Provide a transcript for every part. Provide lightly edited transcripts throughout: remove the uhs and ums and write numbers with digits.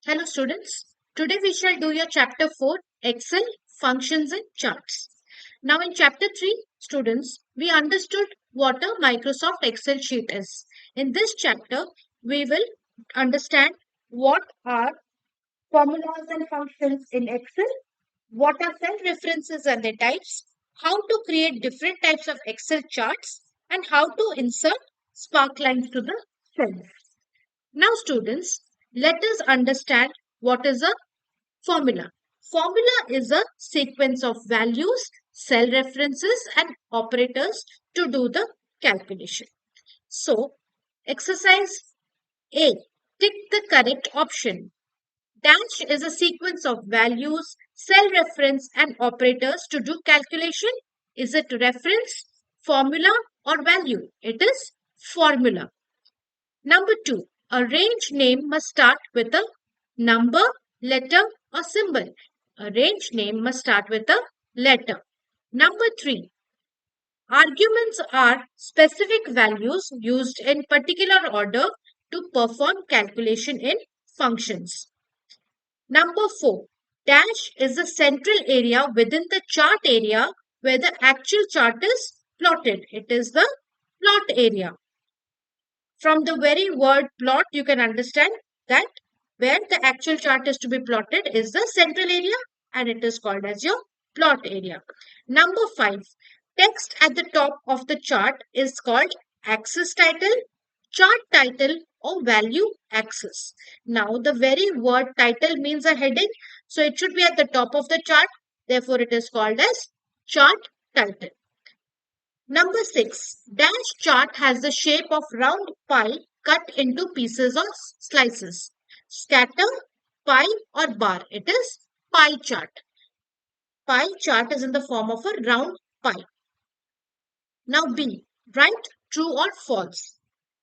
Hello students. Today we shall do your chapter 4 Excel functions and charts. Now in chapter 3 students we understood what a Microsoft Excel sheet is. In this chapter we will understand what are formulas and functions in Excel, what are cell references and their types, how to create different types of Excel charts and how to insert spark lines to the cells. Now, students, let us understand what is a formula. Formula is a sequence of values, cell references, and operators to do the calculation. So, exercise A. Tick the correct option. Dash is a sequence of values, cell reference, and operators to do calculation. Is it reference, formula, or value? It is formula. Number two, a range name must start with a number, letter, or symbol. A range name must start with a letter. Number three, arguments are specific values used in particular order to perform calculation in functions. Number four, dash is the central area within the chart area where the actual chart is plotted. It is the plot area. From the very word plot, you can understand that where the actual chart is to be plotted is the central area and it is called as your plot area. Number five, text at the top of the chart is called axis title, chart title, or value axis. Now, the very word title means a heading, so it should be at the top of the chart. Therefore, it is called as chart title. Number 6. Dash chart has the shape of round pie cut into pieces or slices. Scatter, pie or bar. It is pie chart. Pie chart is in the form of a round pie. Now B. Write true or false.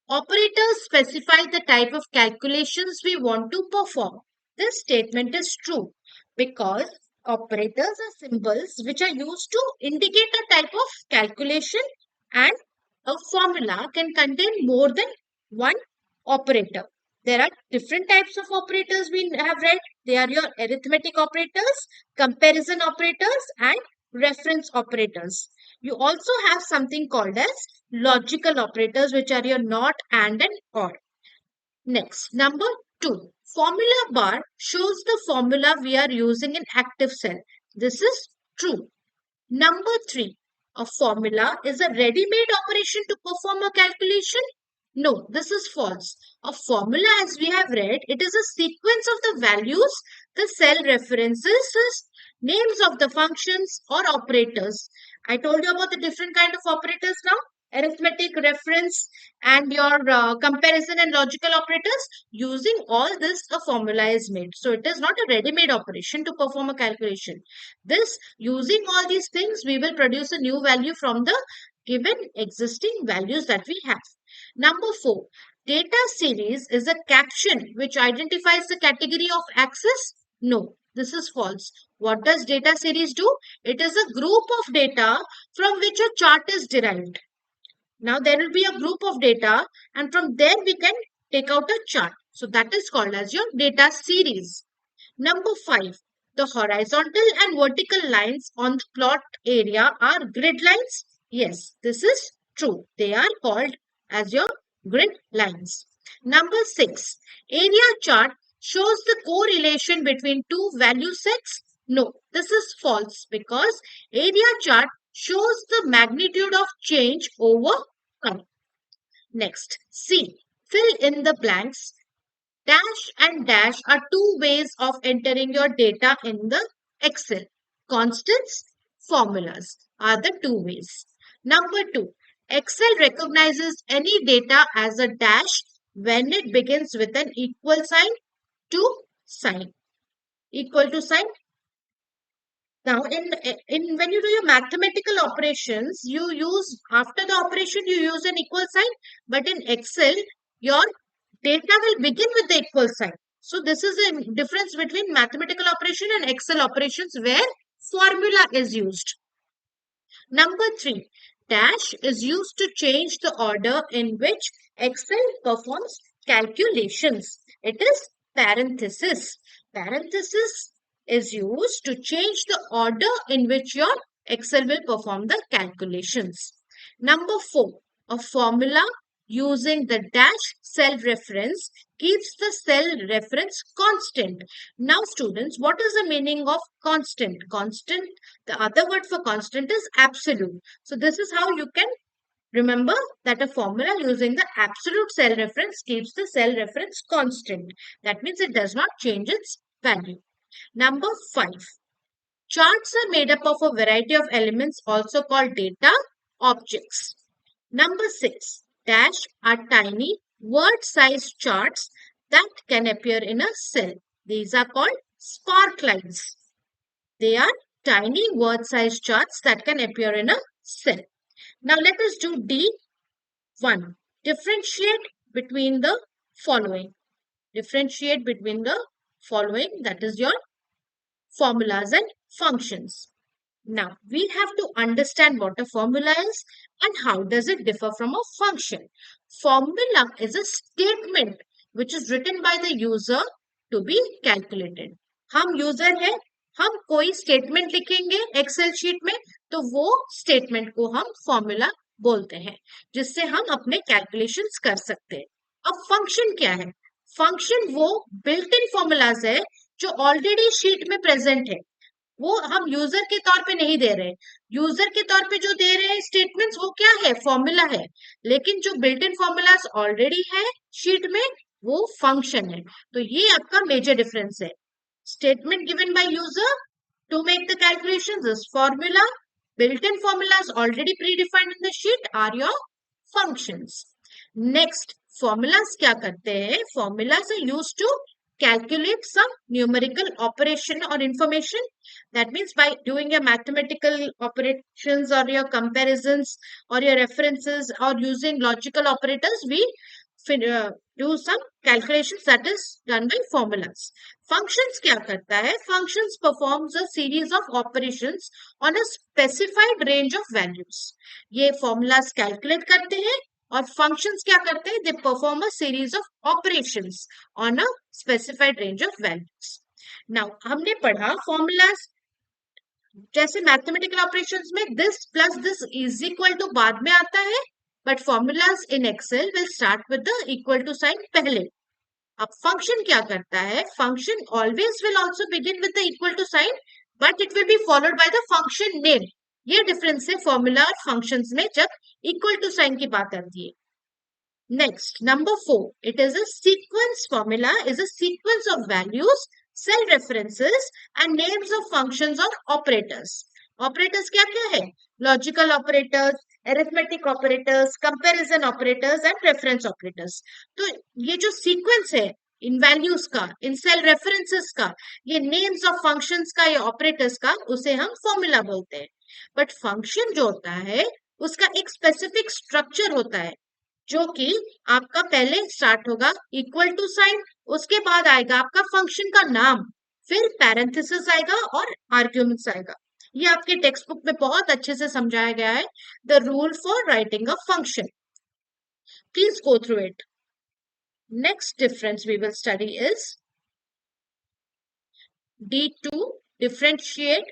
Operators specify the type of calculations we want to perform. This statement is true because operators are symbols which are used to indicate a type of calculation, and a formula can contain more than one operator. There are different types of operators we have read. They are your arithmetic operators, comparison operators, and reference operators. You also have something called as logical operators, which are your not, and or. Next, number 2. Formula bar shows the formula we are using in active cell. This is true. Number 3. A formula is a ready-made operation to perform a calculation. No, this is false. A formula, as we have read, it is a sequence of the values, the cell references, names of the functions or operators. I told you about the different kind of operators now. Arithmetic, reference, and your comparison and logical operators. Using all this, a formula is made. So it is not a ready-made operation to perform a calculation. This, using all these things, we will produce a new value from the given existing values that we have. Number 4, data series is a caption which identifies the category of axis. No, this is false. What does data series do? It is a group of data from which a chart is derived. Now there will be a group of data and from there we can take out a chart. So that is called as your data series. Number 5, the horizontal and vertical lines on the plot area are grid lines. Yes, this is true. They are called as your grid lines. Number 6, area chart shows the correlation between two value sets. No, this is false because area chart shows the magnitude of change over time. Next, C. Fill in the blanks. Dash and dash are two ways of entering your data in the Excel. Constants, formulas are the two ways. Number 2. Excel recognizes any data as a dash when it begins with an equal sign to sign. Equal to sign. Now, in when you do your mathematical operations, you use after the operation you use an equal sign, but in Excel, your data will begin with the equal sign. So this is a difference between mathematical operation and Excel operations where formula is used. Number 3, dash is used to change the order in which Excel performs calculations. It is parenthesis. Parenthesis is used to change the order in which your Excel will perform the calculations. Number 4, a formula using the dash cell reference keeps the cell reference constant. Now students, what is the meaning of constant? Constant, the other word for constant is absolute. So this is how you can remember that a formula using the absolute cell reference keeps the cell reference constant. That means it does not change its value. Number 5. Charts are made up of a variety of elements also called data objects. Number 6. Dash are tiny word-sized charts that can appear in a cell. These are called spark lines. They are tiny word-sized charts that can appear in a cell. Now let us do D1. Differentiate between the following. Differentiate between the following, that is your formulas and functions. Now, we have to understand what a formula is and how does it differ from a function. Formula is a statement which is written by the user to be calculated. हम user हैं, हम कोई statement लिखेंगे Excel sheet में, तो वो statement को हम फॉर्मूला बोलते हैं, जिससे हम अपने कैलकुलेशंस कर सकते हैं. अब फंक्शन क्या है? फंक्शन वो बिल्ट इन फॉर्मूलाज है जो ऑलरेडी शीट में प्रेजेंट है. वो हम यूजर के तौर पे नहीं दे रहे. यूजर के तौर पे जो दे रहे हैं स्टेटमेंट्स, वो क्या है? फॉर्मूला है. लेकिन जो बिल्ट इन फॉर्मूलाज ऑलरेडी है शीट में, वो फंक्शन है. तो ये आपका मेजर डिफरेंस है. Statement given by user to make the calculations is formula. Built in formulas already predefined in the sheet are your functions. Next, formulas क्या करते हैं? Formulas are used to calculate some numerical operation or information. That means by doing your mathematical operations or your comparisons or your references or using logical operators, we do some calculations that is done by formulas. Functions क्या करता है? Functions performs a series of operations on a specified range of values. ये formulas calculate करते हैं और functions क्या करते हैं? They perform a series of operations on a specified range of values. Now हमने पढ़ा formulas जैसे mathematical operations में this plus this is equal to बाद में आता है, but formulas in Excel will start with the equal to sign पहले. अब function क्या करता है? Function always will also begin with the equal to sign, but it will be followed by the function name. ये difference है formula और functions में जब इक्वल टू साइन की बात आती है. Next, number 4, it is a sequence. Formula is a sequence of values, cell references and names of functions और ऑपरेटर्स. ऑपरेटर्स क्या क्या है? Logical operators, arithmetic operators, comparison operators and reference operators. तो ये जो सीक्वेंस है इन वैल्यूज का, इन cell references का, ये नेम्स ऑफ फंक्शंस का, ये ऑपरेटर्स का, उसे हम फॉर्मूला बोलते हैं. बट फंक्शन जो होता है उसका एक स्पेसिफिक स्ट्रक्चर होता है, जो कि आपका पहले स्टार्ट होगा इक्वल टू साइन, उसके बाद आएगा आपका फंक्शन का नाम, फिर पैरेंथेसिस आएगा और आर्ग्यूमेंट्स आएगा. ये आपके टेक्स्ट बुक में बहुत अच्छे से समझाया गया है, the rule for writing a function. Please go through it. Next difference we will study is D2, differentiate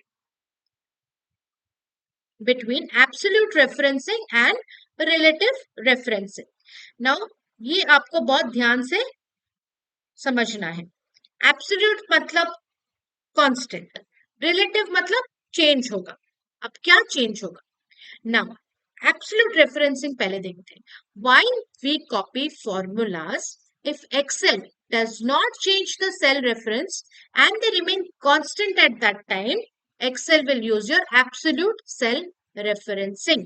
between absolute referencing and relative referencing. Now ये आपको बहुत ध्यान से समझना है. Absolute मतलब constant, relative मतलब change होगा. अब क्या change होगा? Now absolute referencing पहले देखते हैं. While we copy formulas, if Excel does not change the cell reference and they remain constant at that time, Excel will use your absolute cell referencing.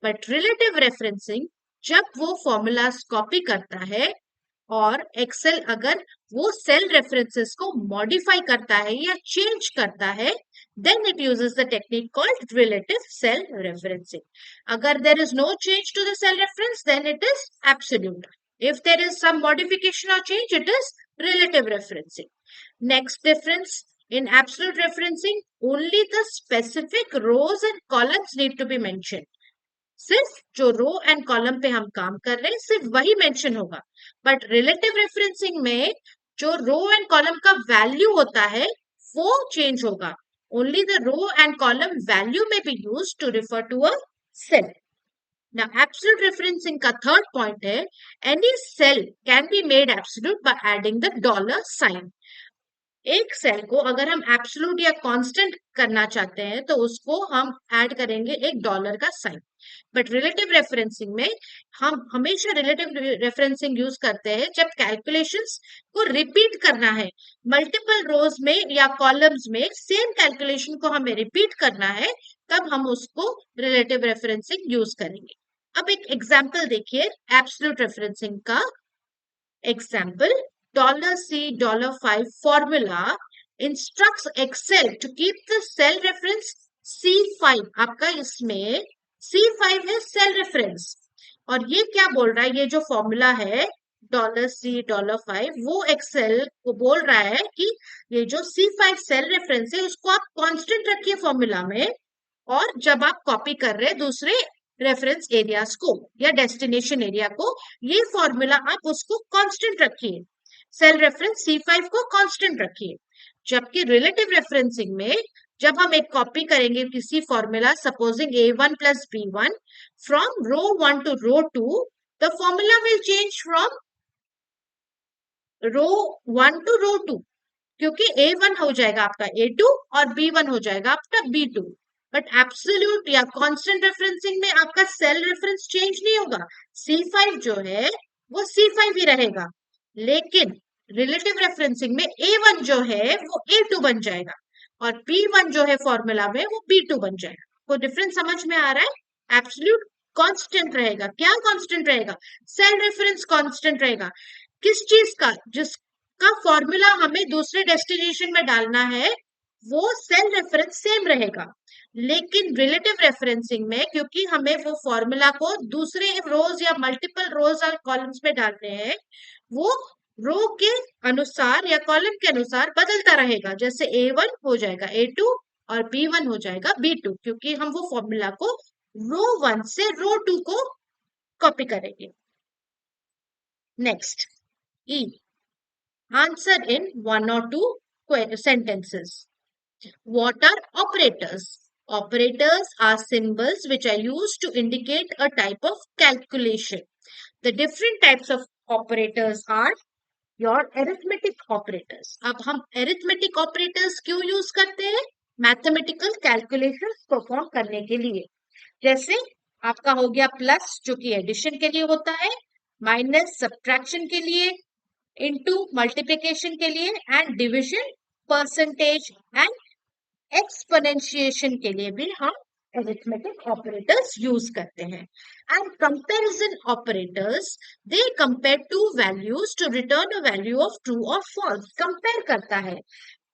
But relative referencing, जब वो formulas copy करता है और Excel अगर वो cell references को modify करता है या change करता है, then it uses the technique called relative cell referencing. अगर there is no change to the cell reference, then it is absolute. If there is some modification or change, it is relative referencing. Next difference, in absolute referencing, only the specific rows and columns need to be mentioned. सिर्फ जो row and column पे हम काम कर रहे हैं सिर्फ वही मेंशन होगा. बट रिलेटिव रेफरेंसिंग में जो रो एंड कॉलम का वैल्यू होता है वो चेंज होगा. Only the row and column value में be use to refer to a cell. Now, absolute referencing का third point है, any cell can be made absolute by adding the dollar sign. एक cell को अगर हम absolute या constant करना चाहते हैं तो उसको हम ऐड करेंगे एक डॉलर का साइन. बट रिलेटिव रेफरेंसिंग में हम हमेशा रिलेटिव रेफरेंसिंग यूज करते हैं जब कैलकुलेशंस को रिपीट करना है. मल्टीपल रोज में या कॉलम्स में सेम कैलकुलेशन को हमें रिपीट करना है, तब हम उसको रिलेटिव रेफरेंसिंग यूज करेंगे. अब एक एग्जाम्पल देखिए एब्सोल्यूट रेफरेंसिंग का. Example, $C$5 formula instructs Excel to keep the cell reference C5. आपका इसमें C5 है सेल रेफरेंस, और ये क्या बोल रहा है, ये जो फॉर्मूला है $C$5 वो एक्सेल को बोल रहा है कि ये जो C5 सेल रेफरेंस है उसको आप कांस्टेंट रखिए फॉर्मूला में, और जब आप कॉपी कर रहे हैं दूसरे रेफरेंस एरियाज को या डेस्टिनेशन एरिया को, ये फॉर्मूला आप उसको कांस्टेंट रखिए, सेल रेफरेंस C5 को कांस्टेंट रखिए. जबकि रिलेटिव रेफरेंसिंग में जब हम एक कॉपी करेंगे किसी formula, supposing A1 plus B1 from row 1 to row 2, the formula will change from row 1 to row 2, क्योंकि A1 हो जाएगा आपका A2 और B1 हो जाएगा आपका B2. बट एब्सोल्यूट या कांस्टेंट रेफरेंसिंग में आपका सेल रेफरेंस चेंज नहीं होगा. C5 जो है वो C5 ही रहेगा, लेकिन रिलेटिव रेफरेंसिंग में A1 जो है वो A2 बन जाएगा और B1 जो है फॉर्मूला में वो B2 बन जाएगा. कोई डिफरेंस समझ में आ रहा है? एब्सोल्यूट कांस्टेंट रहेगा. क्या कांस्टेंट रहेगा? सेल रेफरेंस कांस्टेंट रहेगा. किस चीज का? जिसका फॉर्मूला हमें दूसरे डेस्टिनेशन में डालना है वो सेल रेफरेंस सेम रहेगा. लेकिन रिलेटिव रेफरेंसिंग में क्योंकि हमें वो फॉर्मूला को दूसरे रोज या मल्टीपल रोज और कॉलम्स में डालते हैं, वो रो के अनुसार या कॉलम के अनुसार बदलता रहेगा. जैसे A1 हो जाएगा A2 और B1 हो जाएगा B2, क्योंकि हम वो फॉर्मूला को रो 1 से रो 2 को कॉपी करेंगे. Next, E. Answer in 1 or 2 sentences. What are operators? Operators are symbols which are used to indicate a type of calculation. The different types of operators are your arithmetic operators. अब हम arithmetic operators क्यों use करते हैं? Mathematical calculations perform करने के लिए. जैसे आपका हो गया प्लस जो कि एडिशन के लिए होता है, माइनस सब्ट्रैक्शन के लिए, इनटू मल्टीप्लिकेशन के लिए, and division, percentage and exponentiation के लिए भी हम arithmetic operators यूज करते हैं. And comparison operators, they compare two values to return a value of true or false. Compare करता है,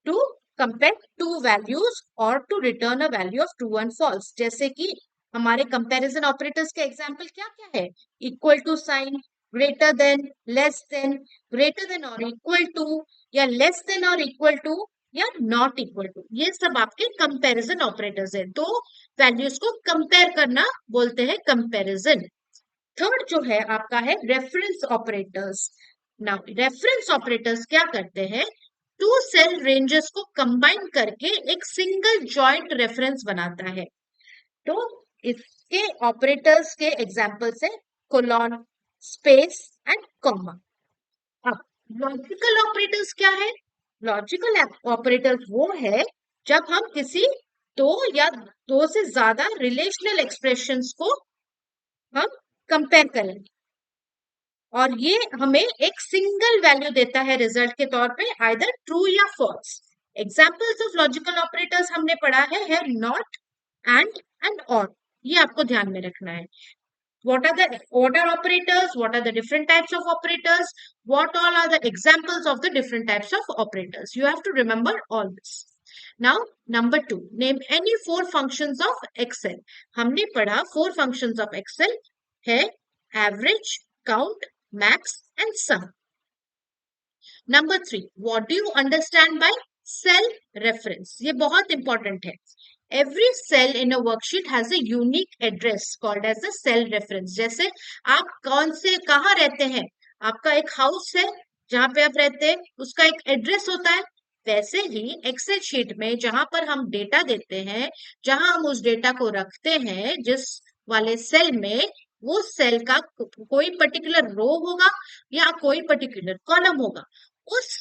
to compare two values or to return a value of true and false. जैसे कि हमारे comparison operators के example क्या क्या है? Equal to sign, greater than, less than, greater than और इक्वल टू, या लेस देन और इक्वल टू, या नॉट इक्वल टू. ये सब आपके कंपैरिजन ऑपरेटर्स है. दो वैल्यूज को कंपेयर करना बोलते हैं कंपैरिजन. थर्ड जो है आपका है reference operators. Now reference operators क्या करते हैं? टू सेल रेंजेस को कंबाइन करके एक सिंगल जॉइंट रेफरेंस बनाता है. तो इसके ऑपरेटर्स के एग्जांपल्स है कोलन, स्पेस एंड कॉमा. अब लॉजिकल ऑपरेटर्स क्या है? लॉजिकल ऑपरेटर्स वो है जब हम किसी दो या दो से ज्यादा रिलेशनल एक्सप्रेशंस को हम कंपेयर करेंगे और ये हमें एक सिंगल वैल्यू देता है रिजल्ट के तौर पे, आइदर ट्रू या false. Examples of logical operators हमने पढ़ा है नॉट, एंड और. ये आपको ध्यान में रखना है. What are operators? What are the different types of operators? What all are the examples of the different types of operators? You have to remember all this. Now, number 2. Name any 4 functions of Excel. हमने पढ़ा 4 functions of Excel है average, count, max and sum. Number 3. What do you understand by cell reference? ये बहुत important है. Every cell in a worksheet has a unique address called as a cell reference. जैसे आप कौन से कहाँ रहते हैं, आपका एक हाउस है जहाँ पे आप रहते हैं उसका एक एड्रेस होता है। वैसे ही एक्सेल शीट में जहां पर हम डेटा देते हैं, जहां हम उस डेटा को रखते हैं जिस वाले सेल में, वो सेल का कोई पर्टिकुलर रो होगा या कोई पर्टिकुलर कॉलम होगा। उस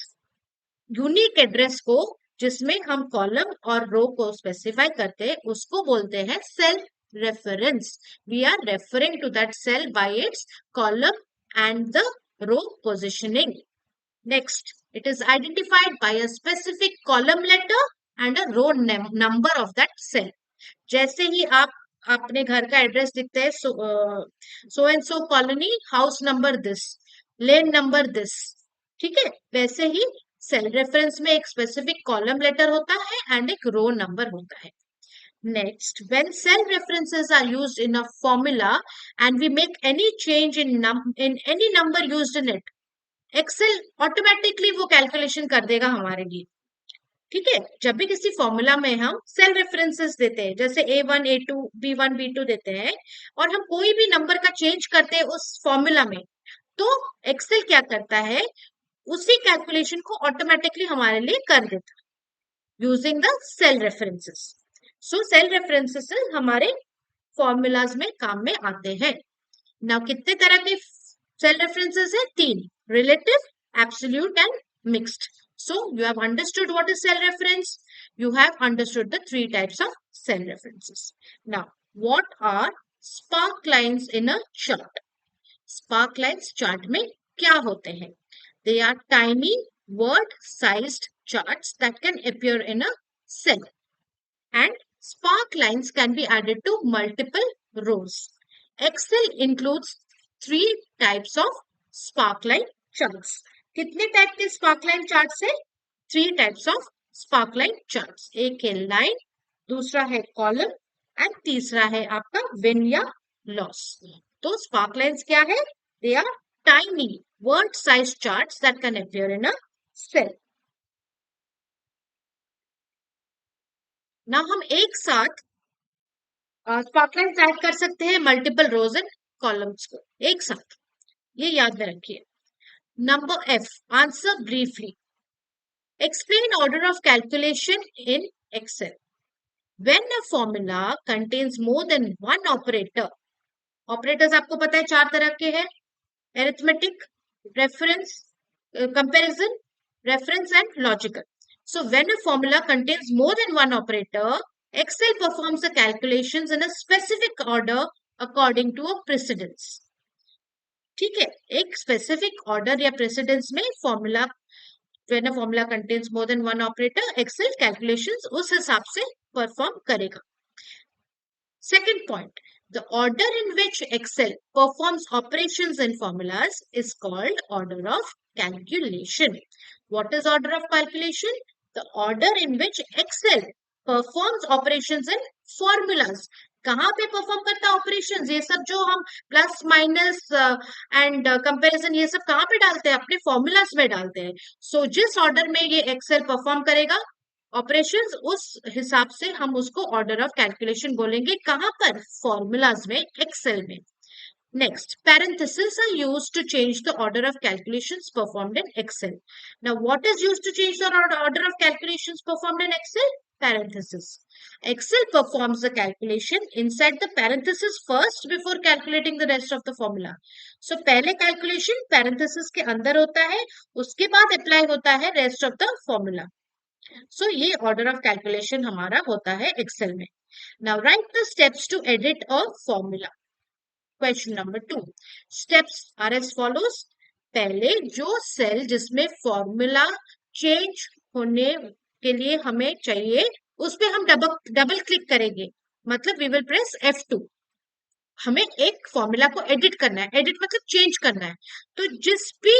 यूनिक एड्रेस को, जिसमें हम कॉलम और रो को स्पेसिफाई करते हैं, उसको बोलते हैं cell reference. We are referring to that cell by its column and the row positioning. Next, it is identified by a specific column letter and a row number of that cell. जैसे ही आप अपने घर का address लिखते हैं, so and so colony, house number this, lane number this, ठीक है, वैसे ही सेल रेफरेंस में एक स्पेसिफिक कॉलम लेटर होता है एंड एक रो नंबर होता है। Next, when cell references are used in a formula and we make any change in any number used in it, Excel automatically वो कैलकुलेशन कर देगा हमारे लिए। ठीक है, जब भी किसी फॉर्मूला में हम सेल रेफरेंसेस देते हैं, जैसे A1 A2 B1 B2 देते हैं, और हम कोई भी नंबर का चेंज करते हैं उस फॉर्मूला में, तो एक्सेल क्या करता है, उसी कैलकुलेशन को ऑटोमेटिकली हमारे लिए कर देता है using the cell references. So cell references हमारे फॉर्मूलाज में काम में आते हैं। ना कितने तरह के सेल references है? तीन: relative, absolute and mixed. So you have understood what is cell reference. You have understood the three types of cell references. Now, what are spark lines in a chart? Spark lines chart में क्या होते हैं? They are tiny word-sized charts that can appear in a cell, and spark lines can be added to multiple rows. Excel includes three types of sparkline charts. कितने type के sparkline charts है? Three types of sparkline charts. एक है line, दूसरा है column and तीसरा है आपका win या loss. तो sparklines क्या है? They are tiny word-sized charts that can appear in a cell. Now हम एक साथ स्पार्कलाइंस ऐड कर सकते हैं मल्टीपल रोज एंड कॉलम्स को एक साथ, ये याद में रखिए। Number F, answer briefly. Explain order of calculation in Excel. When a formula contains more than one operator, operators आपको पता है चार तरह के हैं: arithmetic, reference, comparison, reference and logical. So when a formula contains more than one operator, Excel performs the calculations in a specific order according to a precedence. ठीक है, एक specific order या precedence में formula, when a formula contains more than one operator, Excel calculations उस हिसाब से perform करेगा। Second point, the order in which Excel performs operations in formulas is called order of calculation. What is order of calculation? The order in which Excel performs operations in formulas. कहाँ पे perform करता है operations? ये सब जो हम plus minus and comparison, ये सब कहाँ पे डालते हैं? अपने फॉर्मूलाज में डालते हैं। सो जिस ऑर्डर में ये एक्सेल परफॉर्म करेगा ऑपरेशंस, उस हिसाब से हम उसको ऑर्डर ऑफ कैलकुलेशन बोलेंगे। कहाँ पर? फॉर्मूलाज में, एक्सेल में। Next, parentheses are used to change the order of calculations performed in Excel. Now, what is used to change the order of calculations performed in Excel? Parentheses. Excel performs the calculation inside the parentheses first before calculating the rest of the formula. So, पहले calculation parentheses के अंदर होता है, उसके बाद apply होता है rest of the formula. So, ये order of calculation हमारा होता है Excel में. Now, write the steps to edit a formula. Question number 2, steps are as follows. पहले जो सेल जिसमें फॉर्मूला चेंज होने के लिए हमें चाहिए, उस पे हम डबल क्लिक करेंगे, मतलब वी विल प्रेस F2। हमें एक फॉर्मूला को एडिट करना है, एडिट मतलब चेंज करना है। तो जिस भी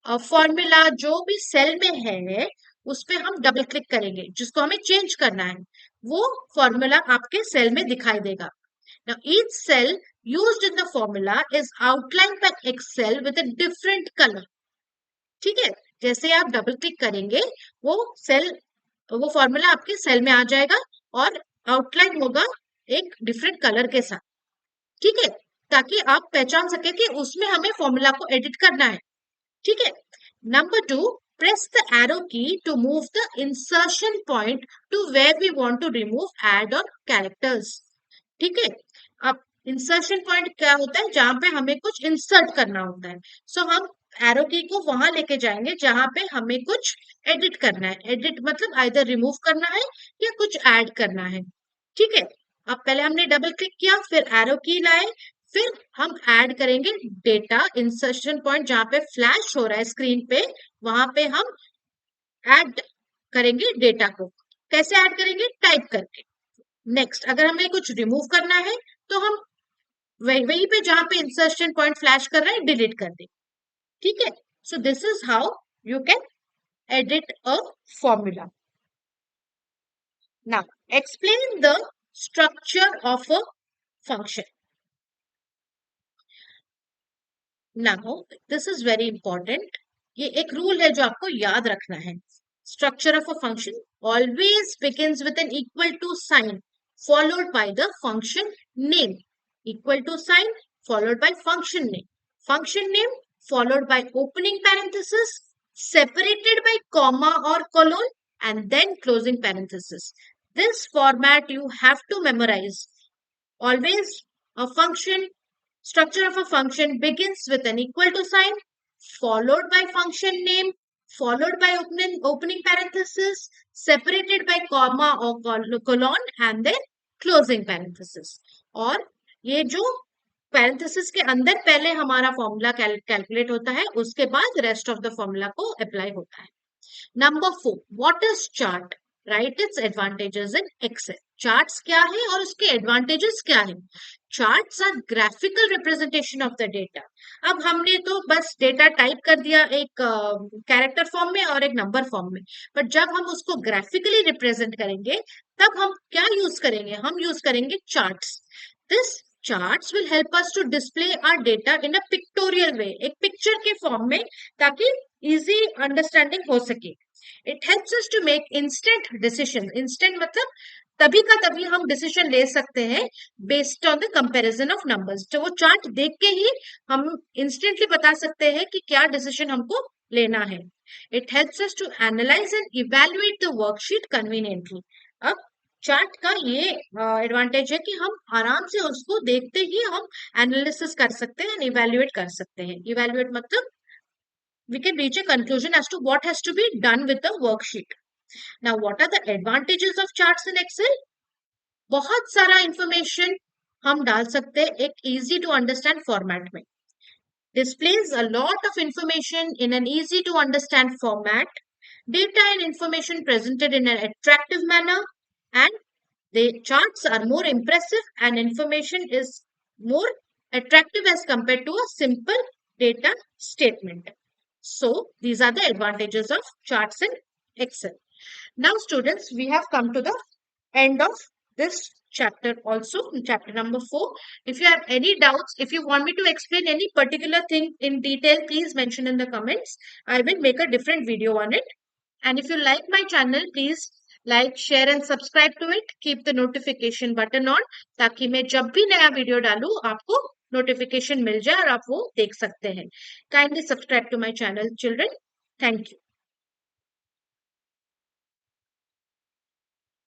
फॉर्मूला जो भी सेल में है उस पे हम डबल क्लिक करेंगे, जिसको हमें चेंज करना है, वो फॉर्मूला आपके सेल में दिखाई देगा। Now, each cell used in the formula is outlined by Excel with a different color. ठीक है, जैसे आप डबल क्लिक करेंगे वो फॉर्मूला आपके सेल में आ जाएगा और आउटलाइन होगा एक डिफरेंट कलर के साथ। ठीक है, ताकि आप पहचान सके कि उसमें हमें फॉर्मूला को एडिट करना है। ठीक है, Number 2, press the arrow key to move the insertion point to where we want to remove add or characters. ठीक है, अब इंसर्शन पॉइंट क्या होता है? जहां पे हमें कुछ इंसर्ट करना होता है. सो हम एरो की को वहां लेके जाएंगे जहां पे हमें कुछ एडिट करना है. एडिट मतलब आइदर रिमूव करना है या कुछ ऐड करना है. ठीक है, अब पहले हमने डबल क्लिक किया, फिर एरो की लाए, फिर हम ऐड करेंगे डेटा. इंसर्शन पॉइंट जहां पे फ्लैश हो रहा है स्क्रीन पे, वहां पे हम ऐड करेंगे डेटा को. कैसे ऐड करेंगे? टाइप करके. नेक्स्ट, अगर हमें कुछ रिमूव करना है तो हम वहीं पे जहां पे इंसर्शन पॉइंट फ्लैश कर रहा है डिलीट कर दें. ठीक है, so this is how you can edit a formula. Now explain the structure of a function. Now this is very important. ये एक रूल है जो आपको याद रखना है. Structure of a function always begins with an equal to sign followed by the function name. Equal to sign followed by function name. Function name followed by opening parenthesis separated by comma or colon and then closing parenthesis. This format you have to memorize. Always a function, structure of a function begins with an equal to sign followed by function name followed by opening parenthesis separated by comma or colon and then closing parenthesis. और ये जो parenthesis के अंदर पहले हमारा formula calculate होता है, उसके बाद रेस्ट ऑफ द फॉर्मूला को अप्लाई होता है. Number 4, what is chart? Write its advantages in Excel. Charts क्या है और उसके advantages क्या है? Charts are graphical representation of the data. अब हमने तो बस डेटा टाइप कर दिया एक कैरेक्टर फॉर्म में और एक नंबर फॉर्म में, बट जब हम उसको ग्राफिकली रिप्रेजेंट करेंगे तब हम क्या यूज करेंगे? हम यूज करेंगे charts. This charts will help us to display our data in a pictorial way, एक पिक्चर के फॉर्म में, ताकि इजी अंडरस्टैंडिंग हो सके. It helps us to make instant decision. Instant मतलब तभी का तभी हम डिसीजन ले सकते हैं based on the comparison of numbers. तो वो चार्ट देख के ही हम इंस्टेंटली बता सकते हैं कि क्या डिसीजन हमको लेना है. It helps us to analyse and evaluate the worksheet conveniently. अब चार्ट का ये एडवांटेज है कि हम आराम से उसको देखते ही हम एनालिसिस कर सकते हैं, इवेल्युएट कर सकते हैं. इवेल्युएट मतलब we can reach a conclusion as to what has to be done with the worksheet. Now, what are the advantages of charts in Excel? बहुत सारा इंफॉर्मेशन हम डाल सकते हैं एक easy to understand format में. Displays a lot of information in an easy to understand format. Data and information presented in an attractive manner, and the charts are more impressive and information is more attractive as compared to a simple data statement. So these are the advantages of charts in Excel. Now students, we have come to the end of this chapter also, chapter number 4. If you have any doubts, if you want me to explain any particular thing in detail, please mention in the comments. I will make a different video on it. And if you like my channel, please like, share and subscribe to it. Keep the notification button on ताकि मैं जब भी नया video डालूं आपको notification मिल जाए और आप वो देख सकते हैं. Kindly subscribe to my channel, children. Thank you.